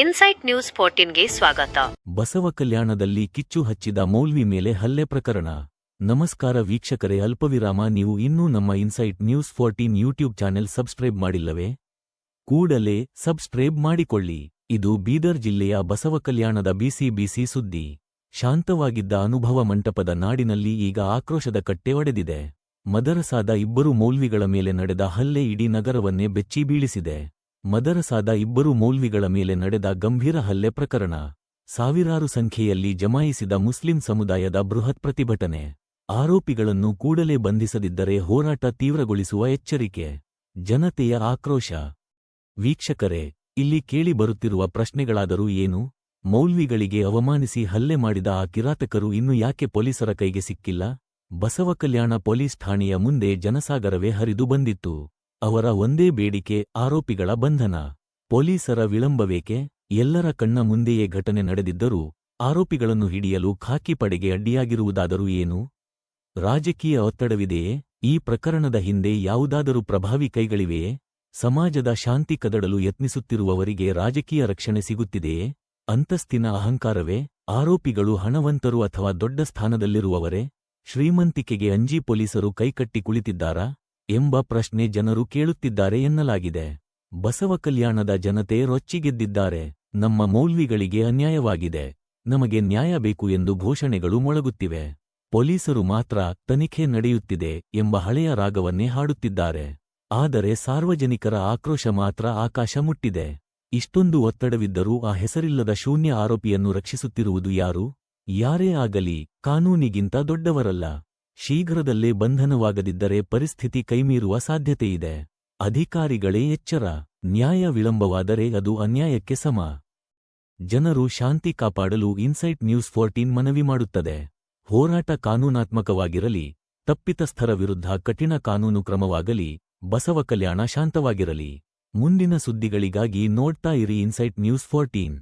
Insight news 14ಗೆ ಸ್ವಾಗತ. ಬಸವ ಕಲ್ಯಾಣದಲ್ಲಿ ಕಿಚ್ಚು ಹಚ್ಚಿದ ಮೌಲ್ವಿ ಮೇಲೆ ಹಲ್ಲೆ ಪ್ರಕರಣ. ನಮಸ್ಕಾರ ವೀಕ್ಷಕರೇ, ಅಲ್ಪವಿರಾಮ. ನೀವು ಇನ್ನೂ ನಮ್ಮ Insight News 14 YouTube channel subscribe ಮಾಡಿಲ್ಲವೇ? ಕೂಡಲೇ ಸಬ್ಸ್ಕ್ರೈಬ್ ಮಾಡಿಕೊಳ್ಳಿ. ಇದು ಬೀದರ್ ಜಿಲ್ಲೆಯ ಬಸವ ಕಲ್ಯಾಣದ ಬಿಸಿ ಸುದ್ದಿ. ಶಾಂತವಾಗಿದ್ದ ಅನುಭವ ಮಂಟಪದ ನಾಡಿನಲ್ಲಿ ಈಗ ಆಕ್ರೋಶದ ಕಟ್ಟೆ ಒಡೆದಿದೆ. ಮದರಸಾದ ಇಬ್ಬರು ಮೌಲ್ವಿಗಳ ಮೇಲೆ ನಡೆದ ಹಲ್ಲೆ ಇಡೀ ನಗರವನ್ನೇ ಬೆಚ್ಚಿ ಬೀಳಿಸಿದೆ. ಮದರಸಾದ ಇಬ್ಬರು ಮೌಲ್ವಿಗಳ ಮೇಲೆ ನಡೆದ ಗಂಭೀರ ಹಲ್ಲೆ ಪ್ರಕರಣ ಸಾವಿರಾರು ಸಂಖ್ಯೆಯಲ್ಲಿ ಜಮಾಯಿಸಿದ ಮುಸ್ಲಿಂ ಸಮುದಾಯದ ಬೃಹತ್ ಪ್ರತಿಭಟನೆ. ಆರೋಪಿಗಳನ್ನು ಕೂಡಲೇ ಬಂಧಿಸದಿದ್ದರೆ ಹೋರಾಟ ತೀವ್ರಗೊಳಿಸುವ ಎಚ್ಚರಿಕೆ. ಜನತೆಯ ಆಕ್ರೋಶ. ವೀಕ್ಷಕರೇ, ಇಲ್ಲಿ ಕೇಳಿ ಬರುತ್ತಿರುವ ಪ್ರಶ್ನೆಗಳಾದರೂ ಏನು? ಮೌಲ್ವಿಗಳಿಗೆ ಅವಮಾನಿಸಿ ಹಲ್ಲೆ ಮಾಡಿದ ಆ ಕಿರಾತಕರು ಇನ್ನೂ ಯಾಕೆ ಪೊಲೀಸರ ಕೈಗೆ ಸಿಕ್ಕಿಲ್ಲ? ಬಸವ ಕಲ್ಯಾಣ ಪೊಲೀಸ್ ಠಾಣೆಯ ಮುಂದೆ ಜನಸಾಗರವೇ ಹರಿದು ಬಂದಿತ್ತು. ಅವರ ಒಂದೇ ಬೇಡಿಕೆ ಆರೋಪಿಗಳ ಬಂಧನ. ಪೊಲೀಸರ ವಿಳಂಬವೇಕೆ? ಎಲ್ಲರ ಕಣ್ಣ ಮುಂದೆಯೇ ಘಟನೆ ನಡೆದಿದ್ದರೂ ಆರೋಪಿಗಳನ್ನು ಹಿಡಿಯಲು ಖಾಕಿ ಪಡೆಗೆ ಅಡ್ಡಿಯಾಗಿರುವುದಾದರೂ ಏನು? ರಾಜಕೀಯ ಒತ್ತಡವಿದೆಯೇ? ಈ ಪ್ರಕರಣದ ಹಿಂದೆ ಯಾವುದಾದರೂ ಪ್ರಭಾವಿ ಕೈಗಳಿವೆಯೇ? ಸಮಾಜದ ಶಾಂತಿ ಕದಡಲು ಯತ್ನಿಸುತ್ತಿರುವವರಿಗೆ ರಾಜಕೀಯ ರಕ್ಷಣೆ ಸಿಗುತ್ತಿದೆಯೇ? ಅಂತಸ್ತಿನ ಅಹಂಕಾರವೇ? ಆರೋಪಿಗಳು ಹಣವಂತರು ಅಥವಾ ದೊಡ್ಡ ಸ್ಥಾನದಲ್ಲಿರುವವರೇ? ಶ್ರೀಮಂತಿಕೆಗೆ ಅಂಜಿ ಪೊಲೀಸರು ಕೈಕಟ್ಟಿ ಕುಳಿತಿದ್ದಾರಾ ಎಂಬ ಪ್ರಶ್ನೆ ಜನರು ಕೇಳುತ್ತಿದ್ದಾರೆ ಎನ್ನಲಾಗಿದೆ. ಬಸವ ಕಲ್ಯಾಣದ ಜನತೆ ರೊಚ್ಚಿಗೆದ್ದಿದ್ದಾರೆ. ನಮ್ಮ ಮೌಲ್ವಿಗಳಿಗೆ ಅನ್ಯಾಯವಾಗಿದೆ, ನಮಗೆ ನ್ಯಾಯ ಬೇಕು ಎಂದು ಘೋಷಣೆಗಳು ಮೊಳಗುತ್ತಿವೆ. ಪೊಲೀಸರು ಮಾತ್ರ ತನಿಖೆ ನಡೆಯುತ್ತಿದೆ ಎಂಬ ಹಳೆಯ ರಾಗವನ್ನೇ ಹಾಡುತ್ತಿದ್ದಾರೆ. ಆದರೆ ಸಾರ್ವಜನಿಕರ ಆಕ್ರೋಶ ಮಾತ್ರ ಆಕಾಶ ಮುಟ್ಟಿದೆ. ಇಷ್ಟೊಂದು ಒತ್ತಡವಿದ್ದರೂ ಆ ಹೆಸರಿಲ್ಲದ ಶೂನ್ಯ ಆರೋಪಿಯನ್ನು ರಕ್ಷಿಸುತ್ತಿರುವುದು ಯಾರು? ಯಾರೇ ಆಗಲಿ ಕಾನೂನಿಗಿಂತ ದೊಡ್ಡವರಲ್ಲ. ಶೀಘ್ರದಲ್ಲೇ ಬಂಧನವಾಗದಿದ್ದರೆ ಪರಿಸ್ಥಿತಿ ಕೈಮೀರುವ ಸಾಧ್ಯತೆಯಿದೆ. ಅಧಿಕಾರಿಗಳೇ ಎಚ್ಚರ. ನ್ಯಾಯ ವಿಳಂಬವಾದರೆ ಅದು ಅನ್ಯಾಯಕ್ಕೆ ಸಮ. ಜನರು ಶಾಂತಿ ಕಾಪಾಡಲು ಇನ್ಸೈಟ್ ನ್ಯೂಸ್ 14 ಮನವಿ ಮಾಡುತ್ತದೆ. ಹೋರಾಟ ಕಾನೂನಾತ್ಮಕವಾಗಿರಲಿ, ತಪ್ಪಿತಸ್ಥರ ವಿರುದ್ಧ ಕಠಿಣ ಕಾನೂನು ಕ್ರಮವಾಗಲಿ, ಬಸವ ಕಲ್ಯಾಣ ಶಾಂತವಾಗಿರಲಿ. ಮುಂದಿನ ಸುದ್ದಿಗಳಿಗಾಗಿ ನೋಡ್ತಾ ಇರಿ ಇನ್ಸೈಟ್ ನ್ಯೂಸ್ 14.